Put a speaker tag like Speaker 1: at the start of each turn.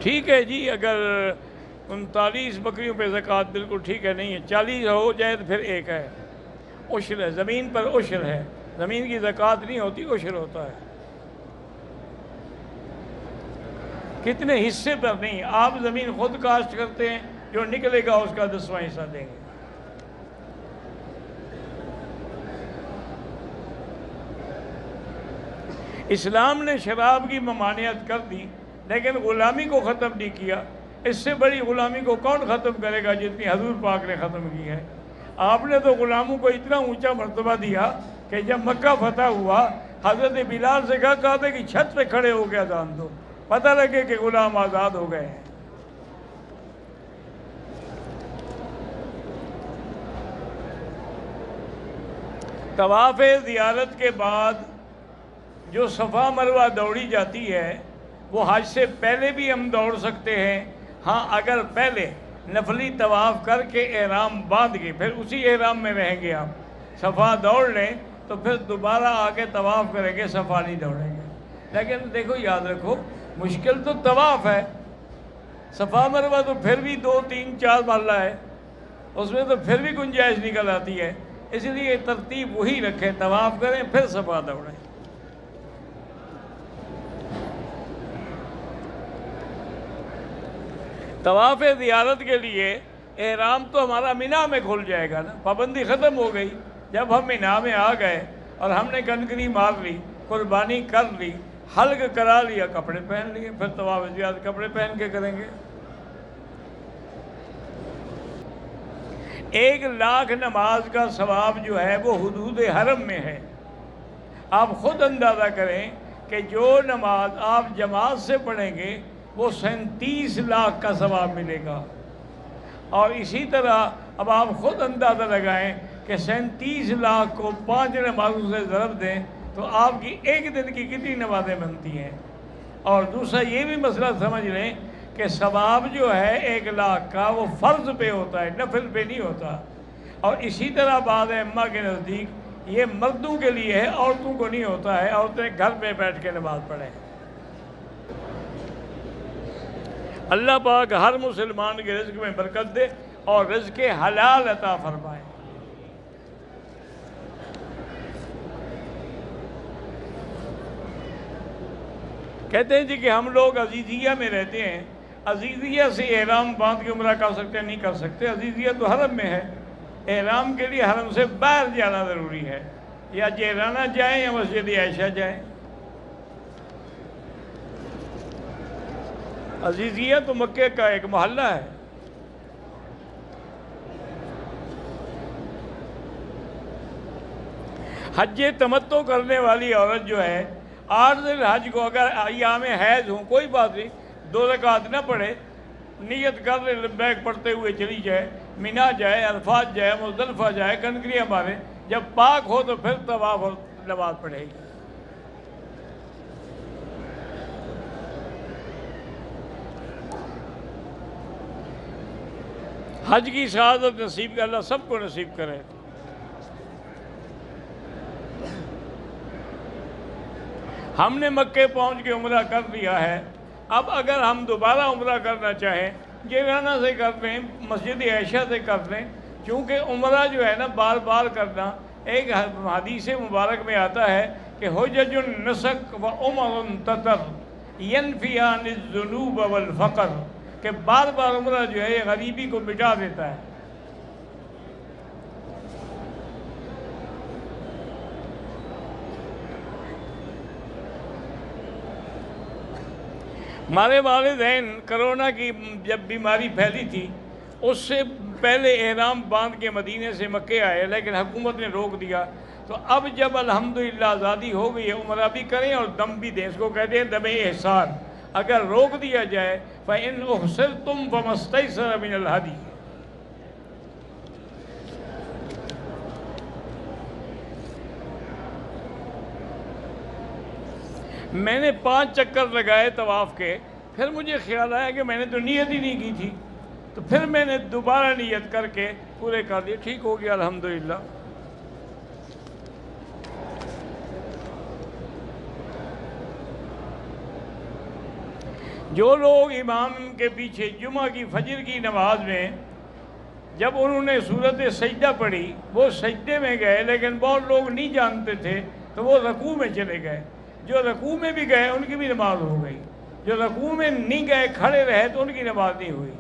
Speaker 1: ٹھیک ہے جی، اگر 39 بکریوں پہ زکوٰۃ بالکل ٹھیک ہے، نہیں ہے 40 ہو جائے تو پھر ایک ہے، عشر ہے، زمین پر عشر ہے، زمین کی زکوٰۃ نہیں ہوتی، عشر ہوتا ہے، کتنے حصے پر نہیں، آپ زمین خود کاشت کرتے ہیں، جو نکلے گا اس کا 10واں حصہ دیں گے۔ اسلام نے شراب کی ممانعت کر دی لیکن غلامی کو ختم نہیں کیا۔ اس سے بڑی غلامی کو کون ختم کرے گا جتنی حضور پاک نے ختم کی ہے۔ آپ نے تو غلاموں کو اتنا اونچا مرتبہ دیا کہ جب مکہ فتح ہوا، حضرت بلال سے کہا تھا کہ چھت پہ کھڑے ہو کے اذان دو، پتہ لگے کہ غلام آزاد ہو گئے ہیں۔ طواف زیارت کے بعد جو صفا مروہ دوڑی جاتی ہے وہ حج سے پہلے بھی ہم دوڑ سکتے ہیں، ہاں اگر پہلے نفلی طواف کر کے احرام باندھ کے پھر اسی احرام میں رہیں گے، آپ صفا دوڑ لیں تو پھر دوبارہ آ کے طواف کریں گے، صفا نہیں دوڑیں گے۔ لیکن دیکھو یاد رکھو، مشکل تو طواف ہے، صفا مروہ تو پھر بھی 2 3 4 مرلہ ہے، اس میں تو پھر بھی گنجائش نکل آتی ہے، اس لیے ترتیب وہی رکھیں، طواف کریں پھر صفا دوڑیں۔ طواف زیارت کے لیے احرام تو ہمارا مینا میں کھل جائے گا نا، پابندی ختم ہو گئی۔ جب ہم مینا میں آ گئے اور ہم نے کنکری مار لی، قربانی کر لی، حلق کرا لیا، کپڑے پہن لیے، پھر طواف زیارت کپڑے پہن کے کریں گے۔ 1,00,000 نماز کا ثواب جو ہے وہ حدود حرم میں ہے۔ آپ خود اندازہ کریں کہ جو نماز آپ جماعت سے پڑھیں گے وہ 37 لاکھ کا ثواب ملے گا، اور اسی طرح اب آپ خود اندازہ لگائیں کہ 37 لاکھ کو 5 نمازوں سے ضرب دیں تو آپ کی ایک دن کی کتنی نمازیں بنتی ہیں۔ اور دوسرا یہ بھی مسئلہ سمجھ لیں کہ ثواب جو ہے 1,00,000 کا وہ فرض پہ ہوتا ہے، نفل پہ نہیں ہوتا۔ اور اسی طرح بعض ائمہ کے نزدیک یہ مردوں کے لیے ہے، عورتوں کو نہیں ہوتا ہے، عورتیں گھر پہ بیٹھ کے نماز پڑھیں۔ اللہ پاک ہر مسلمان کے رزق میں برکت دے اور رزق حلال عطا فرمائے۔ کہتے ہیں جی کہ ہم لوگ عزیزیہ میں رہتے ہیں، عزیزیہ سے احرام باندھ کے عمرہ کر سکتے ہیں؟ نہیں کر سکتے، عزیزیہ تو حرم میں ہے، احرام کے لیے حرم سے باہر جانا ضروری ہے، یا جیرانہ جائیں یا مسجد عائشہ جائیں۔ عزیزیہ تو مکے کا ایک محلہ ہے۔ حج تمتع کرنے والی عورت جو ہے 8 ذی الحج کو اگر ایام حیض ہوں کوئی بات نہیں، 2 رکعت نہ پڑھے، نیت کر لے، لبیک پڑھتے ہوئے چلی جائے، مینا جائے، عرفات جائے، مزدلفہ جائے، کنکریاں مارے، جب پاک ہو تو پھر طواف اور نماز پڑھے گی۔ حج کی سعادت نصیب کا اللہ سب کو نصیب کرے۔ ہم نے مکے پہنچ کے عمرہ کر لیا ہے، اب اگر ہم دوبارہ عمرہ کرنا چاہیں، جیرانہ سے کر لیں، مسجد عائشہ سے کر لیں، کیونکہ عمرہ جو ہے نا بار بار کرنا، ایک حدیث مبارک میں آتا ہے کہ حجج النسک و عمر تتر ینفیان الذنوب والفقر، کہ بار بار عمرہ جو ہے یہ غریبی کو مٹا دیتا ہے۔ ہمارے والدین کرونا کی جب بیماری پھیلی تھی اس سے پہلے احرام باندھ کے مدینے سے مکے آئے، لیکن حکومت نے روک دیا، تو اب جب الحمدللہ آزادی ہو گئی ہے عمرہ بھی کریں اور دم بھی دیں، اس کو کہتے ہیں دم احسان۔ اگر روک دیا جائے فَإِنْ أُحْصِرْتُمْ فَمَا اسْتَيْسَرَ مِنَ الْهَدْيِ، میں نے 5 چکر لگائے طواف کے، پھر مجھے خیال آیا کہ میں نے تو نیت ہی نہیں کی تھی، تو پھر میں نے دوبارہ نیت کر کے پورے کر دیے، ٹھیک ہو گیا الحمدللہ۔ جو لوگ امام کے پیچھے جمعہ کی فجر کی نماز میں جب انہوں نے صورت سجدہ پڑھی وہ سجدے میں گئے، لیکن بہت لوگ نہیں جانتے تھے تو وہ رکوع میں چلے گئے، جو رکوع میں بھی گئے ان کی بھی نماز ہو گئی، جو رکوع میں نہیں گئے کھڑے رہے تو ان کی نماز نہیں ہوئی۔